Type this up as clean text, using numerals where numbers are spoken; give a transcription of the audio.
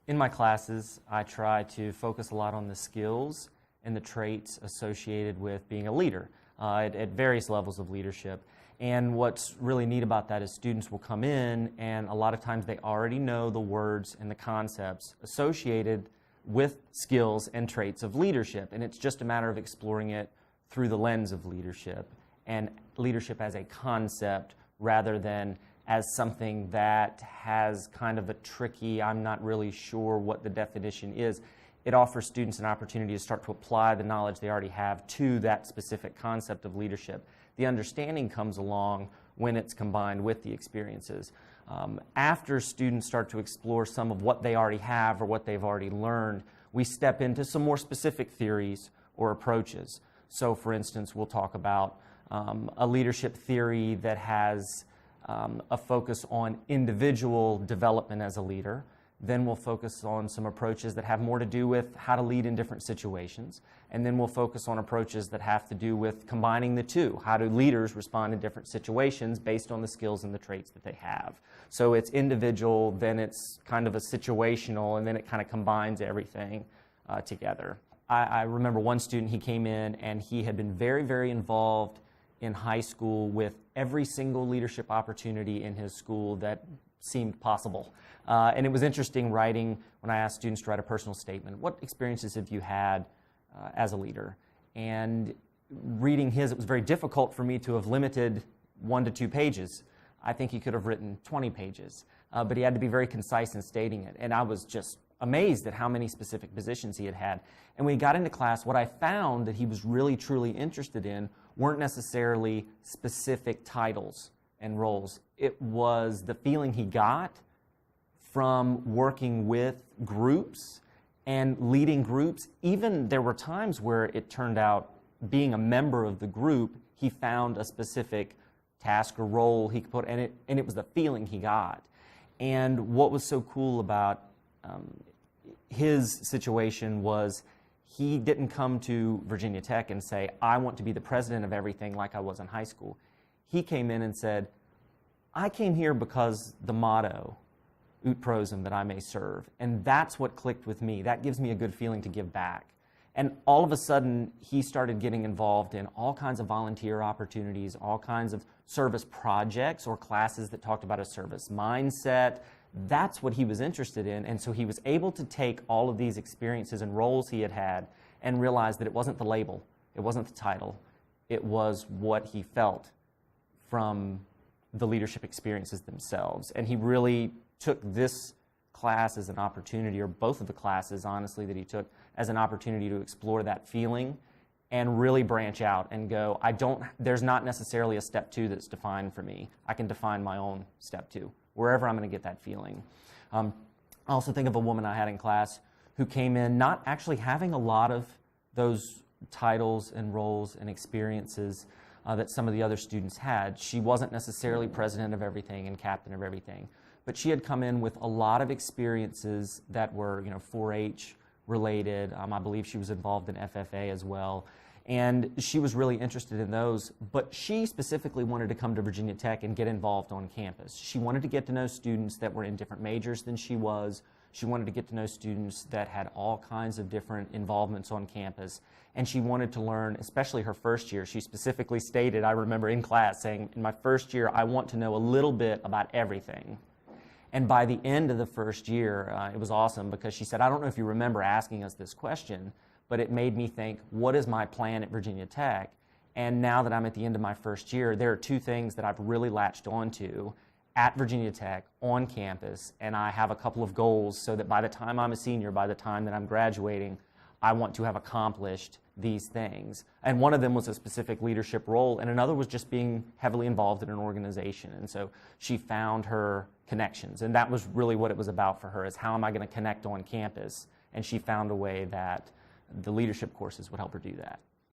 In my classes, I try to focus a lot on the skills and the traits associated with being a leader at various levels of leadership. And what's really neat about that is students will come in, and a lot of times they already know the words and the concepts associated with skills and traits of leadership. And it's just a matter of exploring it through the lens of leadership and leadership as a concept rather than as something that has kind of a tricky, I'm not really sure what the definition is. It offers students an opportunity to start to apply the knowledge they already have to that specific concept of leadership. The understanding comes along when it's combined with the experiences. After students start to explore some of what they already have or what they've already learned, we step into some more specific theories or approaches. So for instance, we'll talk about a leadership theory that has a focus on individual development as a leader. Then we'll focus on some approaches that have more to do with how to lead in different situations. And then we'll focus on approaches that have to do with combining the two. How do leaders respond in different situations based on the skills and the traits that they have? So it's individual, then it's kind of a situational, and then it kind of combines everything together. I remember one student, he came in and he had been very, very involved in high school with every single leadership opportunity in his school that seemed possible. And it was interesting writing, when I asked students to write a personal statement, what experiences have you had as a leader? And reading his, it was very difficult for me to have limited 1 to 2 pages. I think he could have written 20 pages, but he had to be very concise in stating it. And I was just amazed at how many specific positions he had had. And when he got into class, what I found that he was really, truly interested in weren't necessarily specific titles and roles. It was the feeling he got from working with groups and leading groups. Even there were times where it turned out being a member of the group, he found a specific task or role he could put, and it was the feeling he got. And what was so cool about his situation was he didn't come to Virginia Tech and say, I want to be the president of everything like I was in high school. He came in and said, I came here because the motto, ut prosum, that I may serve. And that's what clicked with me. That gives me a good feeling to give back. And all of a sudden, he started getting involved in all kinds of volunteer opportunities, all kinds of service projects or classes that talked about a service mindset. That's what he was interested in. And so he was able to take all of these experiences and roles he had had and realize that it wasn't the label, it wasn't the title, it was what he felt from the leadership experiences themselves. And he really took this class as an opportunity, or both of the classes, honestly, that he took as an opportunity to explore that feeling and really branch out and go, there's not necessarily a step 2 that's defined for me. I can define my own step 2, wherever I'm going to get that feeling. I also think of a woman I had in class who came in not actually having a lot of those titles and roles and experiences that some of the other students had. She wasn't necessarily president of everything and captain of everything, but she had come in with a lot of experiences that were, 4-H related. I believe she was involved in FFA as well. And she was really interested in those, but she specifically wanted to come to Virginia Tech and get involved on campus. She wanted to get to know students that were in different majors than she was. She wanted to get to know students that had all kinds of different involvements on campus. And she wanted to learn, especially her first year. She specifically stated, I remember in class saying, in my first year, I want to know a little bit about everything. And by the end of the first year, it was awesome because she said, I don't know if you remember asking us this question, but it made me think, what is my plan at Virginia Tech? And now that I'm at the end of my first year, there are 2 things that I've really latched onto at Virginia Tech on campus, and I have a couple of goals so that by the time I'm a senior, by the time that I'm graduating, I want to have accomplished these things. And one of them was a specific leadership role, and another was just being heavily involved in an organization. And so she found her connections, and that was really what it was about for her, is how am I going to connect on campus? And she found a way that the leadership courses would help her do that.